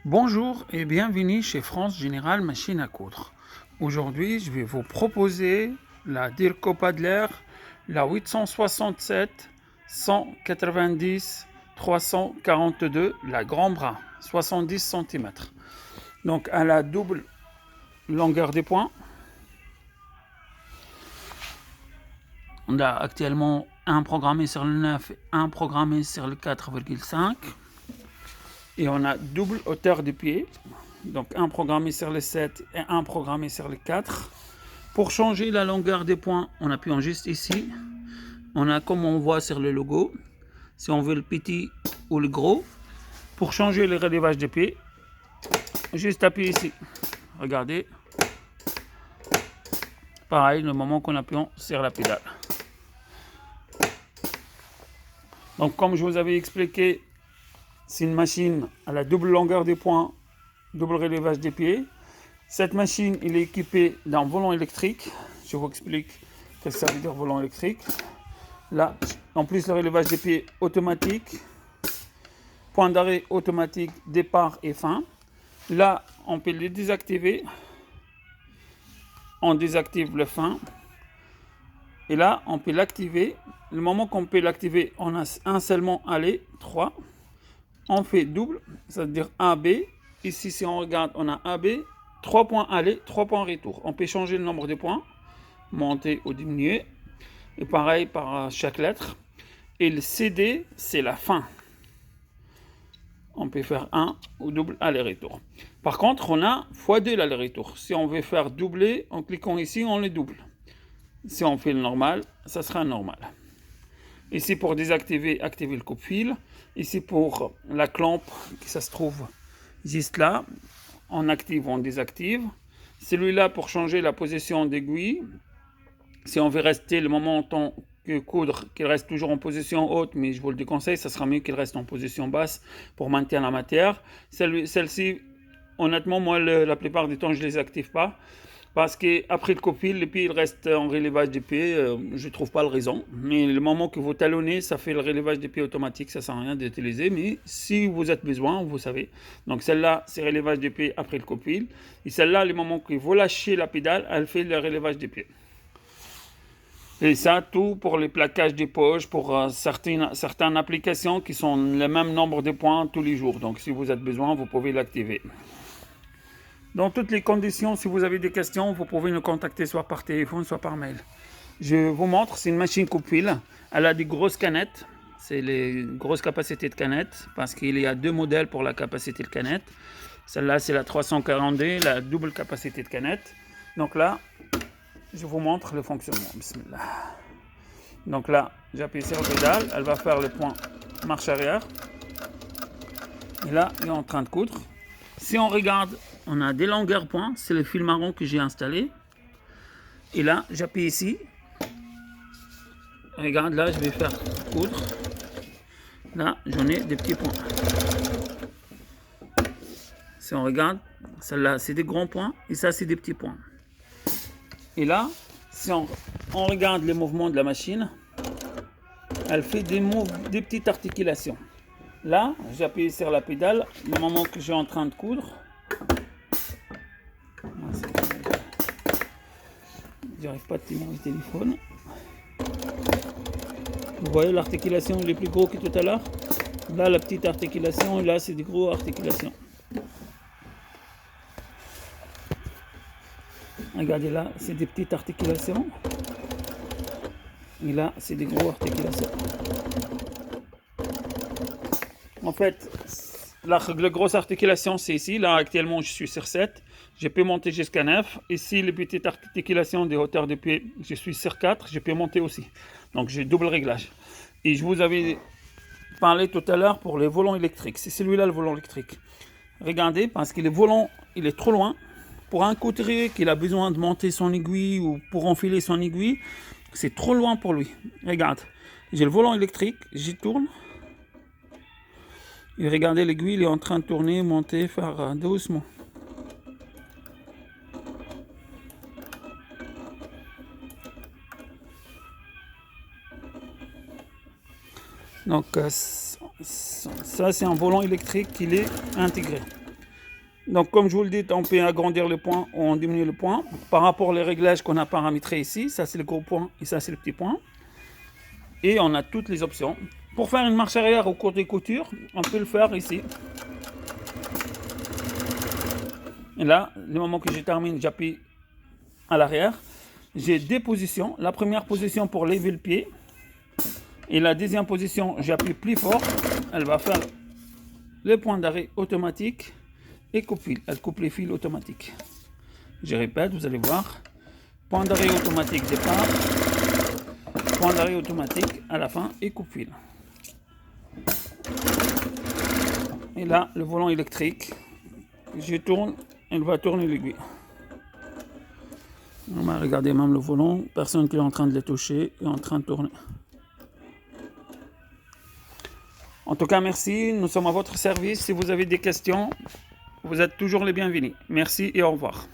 Bonjour et bienvenue chez France Générale Machine à Coudre. Aujourd'hui, je vais vous proposer la Dirco Padler, la 867 190 342, la grand bras, 70 cm. Donc, à la double longueur des points. On a actuellement un programmé sur le 9 et un programmé sur le 4,5. Et on a double hauteur de pied. Donc un programmé sur le 7 et un programmé sur le 4. Pour changer la longueur des points, on appuie juste ici. On a comme on voit sur le logo, si on veut le petit ou le gros. Pour changer le relevage des pieds, juste appuyer ici. Regardez. Pareil, le moment qu'on appuie sur la pédale. Donc comme je vous avais expliqué, c'est une machine à la double longueur des points, double relevage des pieds. Cette machine, elle est équipée d'un volant électrique. Je vous explique ce que ça veut dire volant électrique. Là, en plus, le relevage des pieds automatique, point d'arrêt automatique, départ et fin. Là, on peut les désactiver. On désactive le fin. Et là, on peut l'activer. Le moment qu'on peut l'activer, on a un seulement aller, 3. On fait double, c'est-à-dire AB. Ici, si on regarde, on a AB, 3 points aller, 3 points retour. On peut changer le nombre de points, monter ou diminuer. Et pareil par chaque lettre. Et le CD, c'est la fin. On peut faire 1 ou double aller-retour. Par contre, on a x2 l'aller-retour. Si on veut faire doubler, en cliquant ici, on le double. Si on fait le normal, ça sera normal. Ici, pour désactiver, activer le coupe-fil. Ici, pour la clampe, ça se trouve juste là. On active, on désactive. Celui-là, pour changer la position d'aiguille. Si on veut rester le moment en temps que coudre, qu'il reste toujours en position haute, mais je vous le déconseille, ça sera mieux qu'il reste en position basse pour maintenir la matière. Celle-ci, honnêtement, moi, la plupart du temps, je ne les active pas. Parce qu'après le coupe-fil, le pied il reste en relevage des pieds, je ne trouve pas la raison. Mais le moment que vous talonnez, ça fait le relevage des pieds automatique, ça ne sert à rien d'utiliser. Mais si vous avez besoin, vous savez. Donc celle-là, c'est relevage des pieds après le coupe-fil. Et celle-là, le moment que vous lâchez la pédale, elle fait le relevage des pieds. Et ça, tout pour les plaquages des poches, pour certaines applications qui sont le même nombre de points tous les jours. Donc si vous avez besoin, vous pouvez l'activer. Dans toutes les conditions, si vous avez des questions, vous pouvez nous contacter soit par téléphone, soit par mail. Je vous montre, c'est une machine coupe-fil. Elle a des grosses canettes. C'est les grosses capacités de canettes, parce qu'il y a deux modèles pour la capacité de canette. Celle-là, c'est la 342, la double capacité de canette. Donc là, je vous montre le fonctionnement. Bismillah. Donc là, j'appuie sur la pédale, elle va faire le point marche arrière. Et là, il est en train de coudre. Si on regarde, on a des longueurs points, c'est le fil marron que j'ai installé. Et là, j'appuie ici. Regarde, là, je vais faire coudre. Là, j'en ai des petits points. Si on regarde, celle-là, c'est des grands points et ça, c'est des petits points. Et là, si on regarde les mouvements de la machine, elle fait des petites articulations. Là, j'appuie sur la pédale, le moment que je suis en train de coudre. J'arrive pas à tenir le téléphone. Vous voyez l'articulation, il est plus gros que tout à l'heure. Là, la petite articulation, et là, c'est des grosses articulations. Regardez là, c'est des petites articulations. Et là, c'est des grosses articulations. En fait, la grosse articulation, c'est ici. Là, actuellement, je suis sur 7. Je peux monter jusqu'à 9. Ici, les petites articulations des hauteurs de pied, je suis sur 4. Je peux monter aussi. Donc, j'ai double réglage. Et je vous avais parlé tout à l'heure pour les volants électriques. C'est celui-là, le volant électrique. Regardez, parce que le volant, il est trop loin. Pour un couturier qui a besoin de monter son aiguille ou pour enfiler son aiguille, c'est trop loin pour lui. Regarde, j'ai le volant électrique, j'y tourne. Et regardez, l'aiguille, il est en train de tourner, monter, faire doucement. Donc, ça, c'est un volant électrique qui est intégré. Donc, comme je vous le dis, on peut agrandir le point ou en diminuer le point. Par rapport aux réglages qu'on a paramétrés ici, ça c'est le gros point et ça c'est le petit point. Et on a toutes les options. Pour faire une marche arrière au cours des coutures, on peut le faire ici. Et là, le moment que je termine, j'appuie à l'arrière. J'ai deux positions. La première position pour lever le pied. Et la deuxième position, j'appuie plus fort. Elle va faire le point d'arrêt automatique et coupe-fil. Elle coupe les fils automatiques. Je répète, vous allez voir. Point d'arrêt automatique départ. Point d'arrêt automatique à la fin et coupe-fil. Et là, le volant électrique. Je tourne, elle va tourner l'aiguille. Regardez même le volant, personne qui est en train de le toucher est en train de tourner. En tout cas, merci, nous sommes à votre service. Si vous avez des questions, vous êtes toujours les bienvenus. Merci et au revoir.